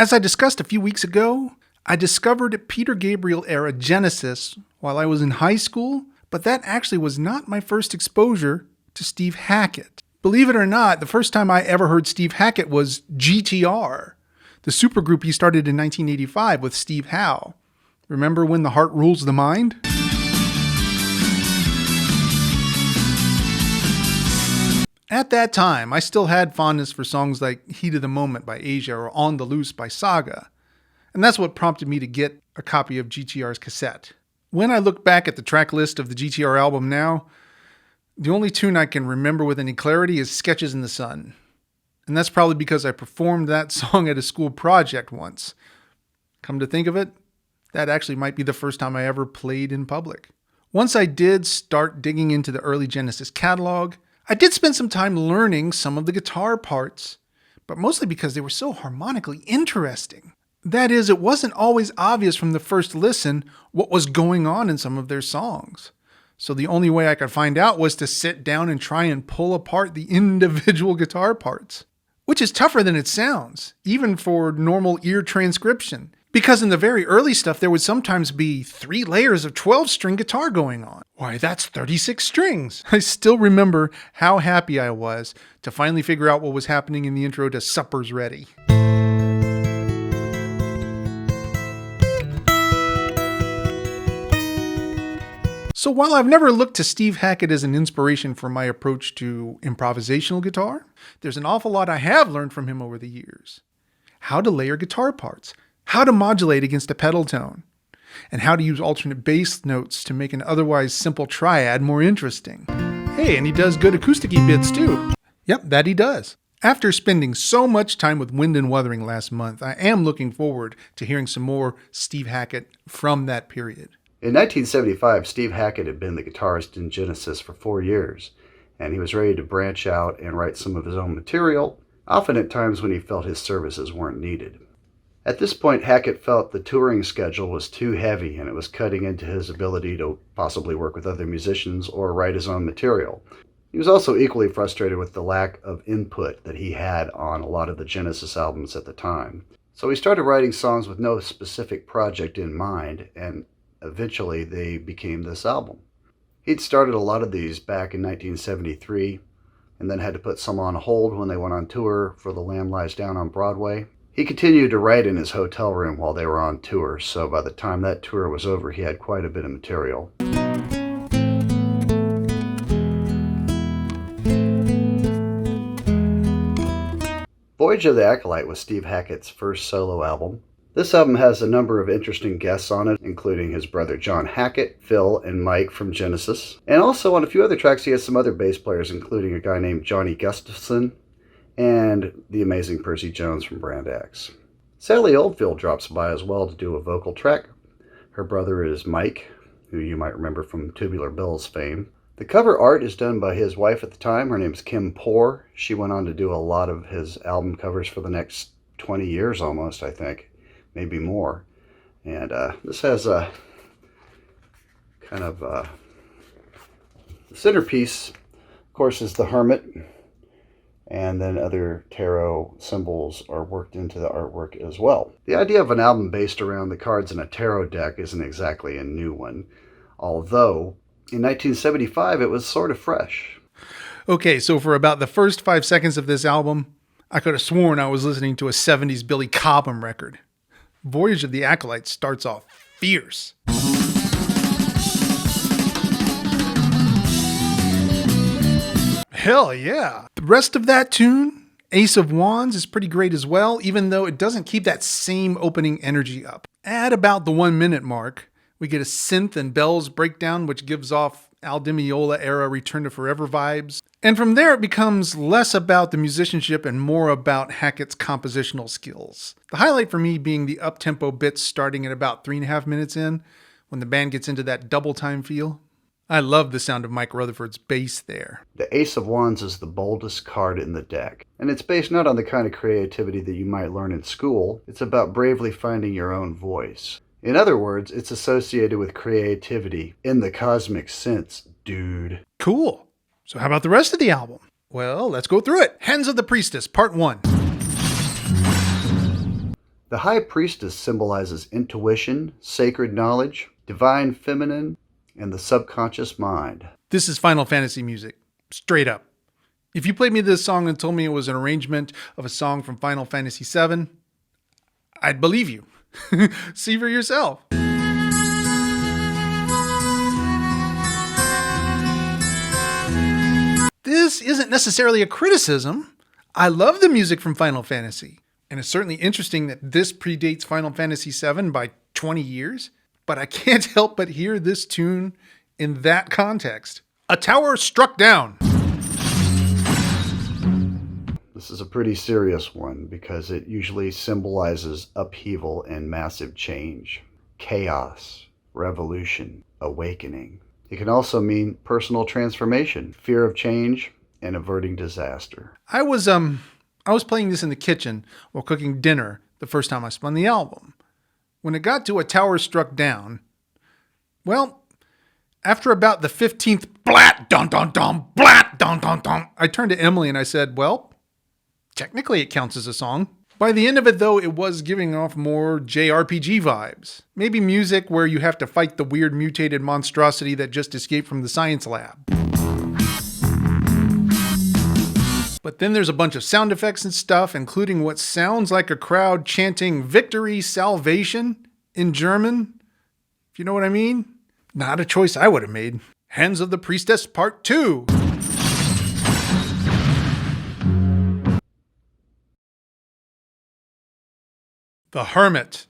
As I discussed a few weeks ago, I discovered Peter Gabriel era Genesis while I was in high school, but that actually was not my first exposure to Steve Hackett. Believe it or not, the first time I ever heard Steve Hackett was GTR, the supergroup he started in 1985 with Steve Howe. Remember When the Heart Rules the Mind? At that time, I still had fondness for songs like Heat of the Moment by Asia or On the Loose by Saga. And that's what prompted me to get a copy of GTR's cassette. When I look back at the track list of the GTR album now, the only tune I can remember with any clarity is Sketches in the Sun. And that's probably because I performed that song at a school project once. Come to think of it, that actually might be the first time I ever played in public. Once I did start digging into the early Genesis catalog, I did spend some time learning some of the guitar parts, but mostly because they were so harmonically interesting. That is, it wasn't always obvious from the first listen what was going on in some of their songs. So the only way I could find out was to sit down and try and pull apart the individual guitar parts, which is tougher than it sounds, even for normal ear transcription. Because in the very early stuff, there would sometimes be 3 layers of 12-string guitar going on. Why, that's 36 strings. I still remember how happy I was to finally figure out what was happening in the intro to Supper's Ready. So while I've never looked to Steve Hackett as an inspiration for my approach to improvisational guitar, there's an awful lot I have learned from him over the years. How to layer guitar parts, how to modulate against a pedal tone, and how to use alternate bass notes to make an otherwise simple triad more interesting. Hey, and he does good acousticy bits too. Yep, that he does. After spending so much time with Wind and Wuthering last month, I am looking forward to hearing some more Steve Hackett from that period. In 1975, Steve Hackett had been the guitarist in Genesis for 4 years, and he was ready to branch out and write some of his own material, often at times when he felt his services weren't needed. At this point, Hackett felt the touring schedule was too heavy and it was cutting into his ability to possibly work with other musicians or write his own material. He was also equally frustrated with the lack of input that he had on a lot of the Genesis albums at the time. So he started writing songs with no specific project in mind, and eventually they became this album. He'd started a lot of these back in 1973 and then had to put some on hold when they went on tour for The Lamb Lies Down on Broadway. He continued to write in his hotel room while they were on tour, so by the time that tour was over, he had quite a bit of material. Voyage of the Acolyte was Steve Hackett's first solo album. This album has a number of interesting guests on it, including his brother John Hackett, Phil, and Mike from Genesis. And also on a few other tracks, he has some other bass players, including a guy named Johnny Gustafson and the amazing Percy Jones from Brand X. Sally Oldfield drops by as well to do a vocal track. Her brother is Mike, who you might remember from Tubular Bill's fame. The cover art is done by his wife at the time. Her name is Kim Poor. She went on to do a lot of his album covers for the next 20 years almost, I think. Maybe more. And this has a kind of the centerpiece, of course, is the Hermit, and then other tarot symbols are worked into the artwork as well. The idea of an album based around the cards in a tarot deck isn't exactly a new one, although in 1975 it was sort of fresh. Okay, so for about the first 5 seconds of this album, I could have sworn I was listening to a 70s Billy Cobham record. Voyage of the Acolyte starts off fierce. Hell yeah. The rest of that tune, Ace of Wands, is pretty great as well, even though it doesn't keep that same opening energy up. At about the 1 minute mark, we get a synth and bells breakdown, which gives off Al Di Meola era Return to Forever vibes. And from there, it becomes less about the musicianship and more about Hackett's compositional skills. The highlight for me being the up-tempo bits starting at about 3.5 minutes in, when the band gets into that double time feel. I love the sound of Mike Rutherford's bass there. The Ace of Wands is the boldest card in the deck, and it's based not on the kind of creativity that you might learn in school. It's about bravely finding your own voice. In other words, it's associated with creativity in the cosmic sense, dude. Cool. So how about the rest of the album? Well, let's go through it. Hands of the Priestess, Part 1. The High Priestess symbolizes intuition, sacred knowledge, divine feminine, and the subconscious mind. This is Final Fantasy music, straight up. If you played me this song and told me it was an arrangement of a song from Final Fantasy VII, I'd believe you. See for yourself. This isn't necessarily a criticism. I love the music from Final Fantasy, and it's certainly interesting that this predates Final Fantasy VII by 20 years, but I can't help but hear this tune in that context. A tower struck down. This is a pretty serious one because it usually symbolizes upheaval and massive change, chaos, revolution, awakening. It can also mean personal transformation, fear of change, and averting disaster. I was playing this in the kitchen while cooking dinner the first time I spun the album. When it got to A Tower Struck Down, well, after about the 15th blat dun dun dun blat dun dun dun, I turned to Emily and I said, well, technically it counts as a song. By the end of it, though, it was giving off more JRPG vibes. Maybe music where you have to fight the weird mutated monstrosity that just escaped from the science lab. But then there's a bunch of sound effects and stuff, including what sounds like a crowd chanting "Victory, Salvation" in German. If you know what I mean? Not a choice I would have made. Hands of the Priestess Part 2. The Hermit.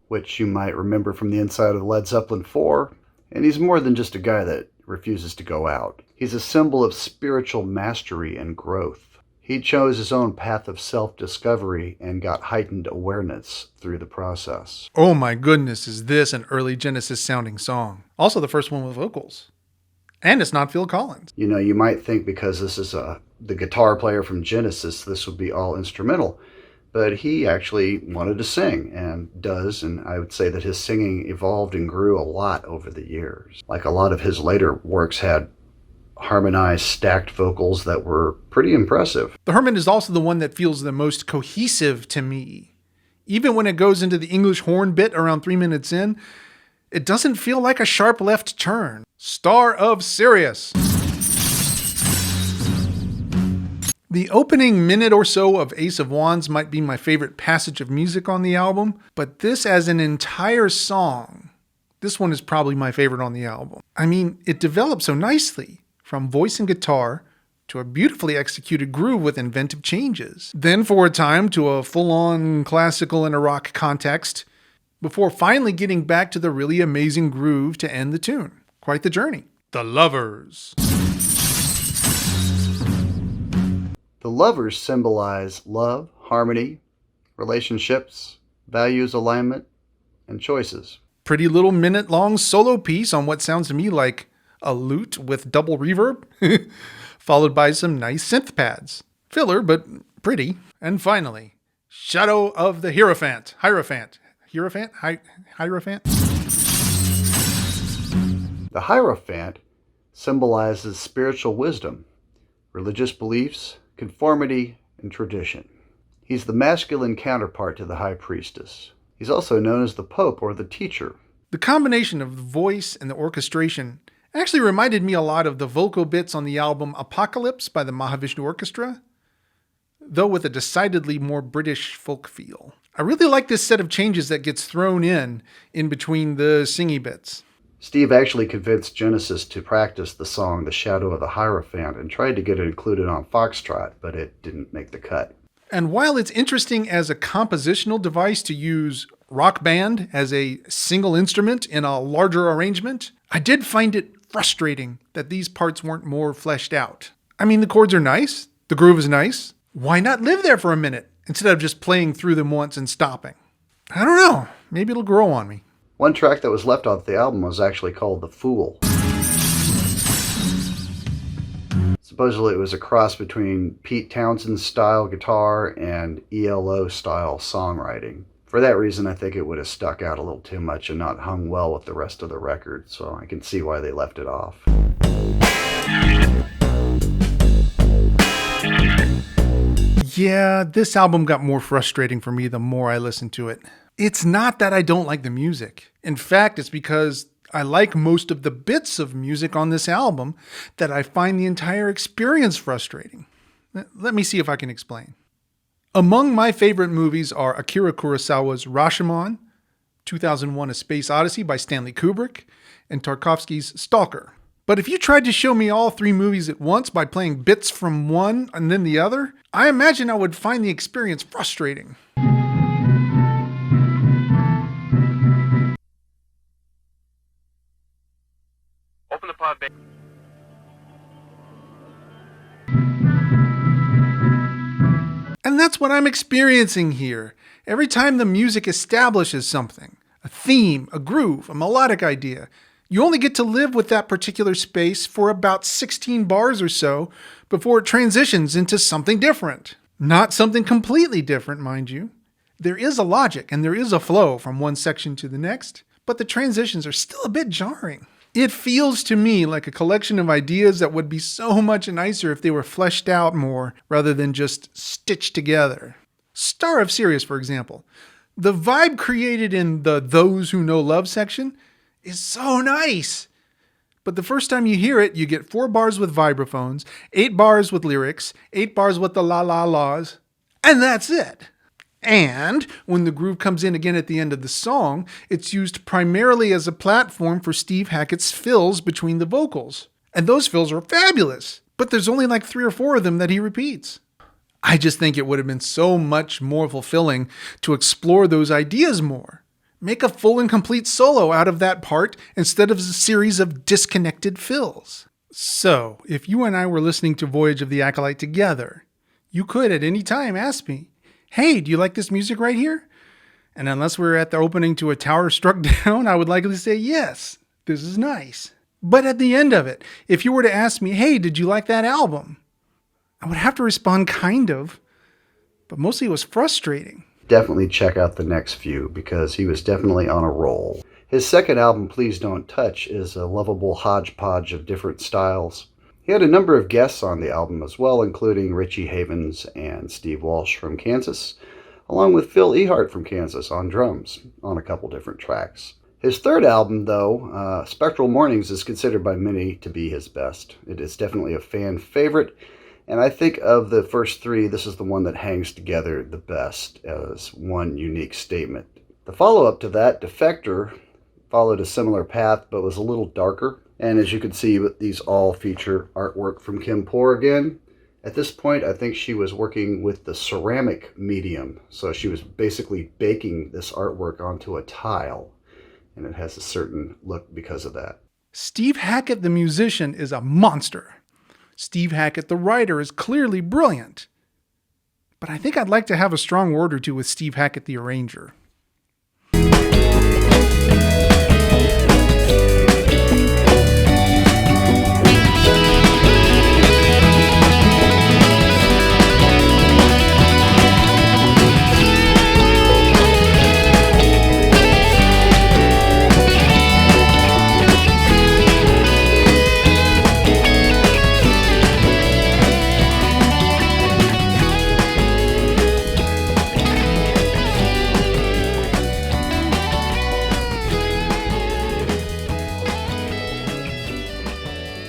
Which you might remember from the inside of Led Zeppelin 4. And he's more than just a guy that refuses to go out. He's a symbol of spiritual mastery and growth. He chose his own path of self-discovery and got heightened awareness through the process. Oh my goodness, is this an early Genesis sounding song? Also the first one with vocals. And it's not Phil Collins. You know, you might think because this is the guitar player from Genesis, this would be all instrumental. But he actually wanted to sing and does, and I would say that his singing evolved and grew a lot over the years. Like a lot of his later works had harmonized, stacked vocals that were pretty impressive. The Hermit is also the one that feels the most cohesive to me. Even when it goes into the English horn bit around 3 minutes in, it doesn't feel like a sharp left turn. Star of Sirius. The opening minute or so of Ace of Wands might be my favorite passage of music on the album, but this as an entire song, this one is probably my favorite on the album. I mean, it develops so nicely, from voice and guitar to a beautifully executed groove with inventive changes. Then for a time to a full-on classical and a rock context, before finally getting back to the really amazing groove to end the tune. Quite the journey. The Lovers. The Lovers symbolize love, harmony, relationships, values alignment, and choices. Pretty little minute-long solo piece on what sounds to me like a lute with double reverb, followed by some nice synth pads. Filler, but pretty. And finally, Shadow of the Hierophant. Hierophant. The Hierophant symbolizes spiritual wisdom, religious beliefs, conformity, and tradition. He's the masculine counterpart to the High Priestess. He's also known as the Pope or the Teacher. The combination of the voice and the orchestration actually reminded me a lot of the vocal bits on the album Apocalypse by the Mahavishnu Orchestra, though with a decidedly more British folk feel. I really like this set of changes that gets thrown in between the singy bits. Steve actually convinced Genesis to practice the song The Shadow of the Hierophant and tried to get it included on Foxtrot, but it didn't make the cut. And while it's interesting as a compositional device to use Rock Band as a single instrument in a larger arrangement, I did find it frustrating that these parts weren't more fleshed out. I mean, the chords are nice, the groove is nice. Why not live there for a minute instead of just playing through them once and stopping? I don't know. Maybe it'll grow on me. One track that was left off the album was actually called The Fool. Supposedly it was a cross between Pete Townshend's style guitar and ELO style songwriting. For that reason, I think it would have stuck out a little too much and not hung well with the rest of the record, so I can see why they left it off. Yeah, this album got more frustrating for me the more I listened to it. It's not that I don't like the music. In fact, it's because I like most of the bits of music on this album that I find the entire experience frustrating. Let me see if I can explain. Among my favorite movies are Akira Kurosawa's Rashomon, 2001: A Space Odyssey by Stanley Kubrick, and Tarkovsky's Stalker. But if you tried to show me all three movies at once by playing bits from one and then the other, I imagine I would find the experience frustrating. Open the pod bay. And that's what I'm experiencing here. Every time the music establishes something, a theme, a groove, a melodic idea, you only get to live with that particular space for about 16 bars or so before it transitions into something different. Not something completely different, mind you. There is a logic and there is a flow from one section to the next, but the transitions are still a bit jarring. It feels to me like a collection of ideas that would be so much nicer if they were fleshed out more rather than just stitched together. Star of Sirius, for example. The vibe created in the Those Who Know Love section is so nice. But the first time you hear it, you get 4 bars with vibraphones, 8 bars with lyrics, 8 bars with the la la laws, and that's it. And when the groove comes in again at the end of the song, it's used primarily as a platform for Steve Hackett's fills between the vocals. And those fills are fabulous, but there's only like 3 or 4 of them that he repeats. I just think it would have been so much more fulfilling to explore those ideas more. Make a full and complete solo out of that part instead of a series of disconnected fills. So, if you and I were listening to Voyage of the Acolyte together, you could at any time ask me, hey, do you like this music right here? And unless we're at the opening to A Tower Struck Down, I would likely say, yes, this is nice. But at the end of it, if you were to ask me, hey, did you like that album? I would have to respond kind of, but mostly it was frustrating. Definitely check out the next few because he was definitely on a roll. His second album, Please Don't Touch, is a lovable hodgepodge of different styles. He had a number of guests on the album as well, including Richie Havens and Steve Walsh from Kansas, along with Phil Ehart from Kansas on drums on a couple different tracks. His third album, though, Spectral Mornings, is considered by many to be his best. It is definitely a fan favorite, and I think of the first 3, this is the one that hangs together the best as one unique statement. The follow-up to that, Defector, followed a similar path but was a little darker. And as you can see, these all feature artwork from Kim Poor again. At this point, I think she was working with the ceramic medium. So she was basically baking this artwork onto a tile. And it has a certain look because of that. Steve Hackett, the musician, is a monster. Steve Hackett, the writer, is clearly brilliant. But I think I'd like to have a strong word or two with Steve Hackett, the arranger.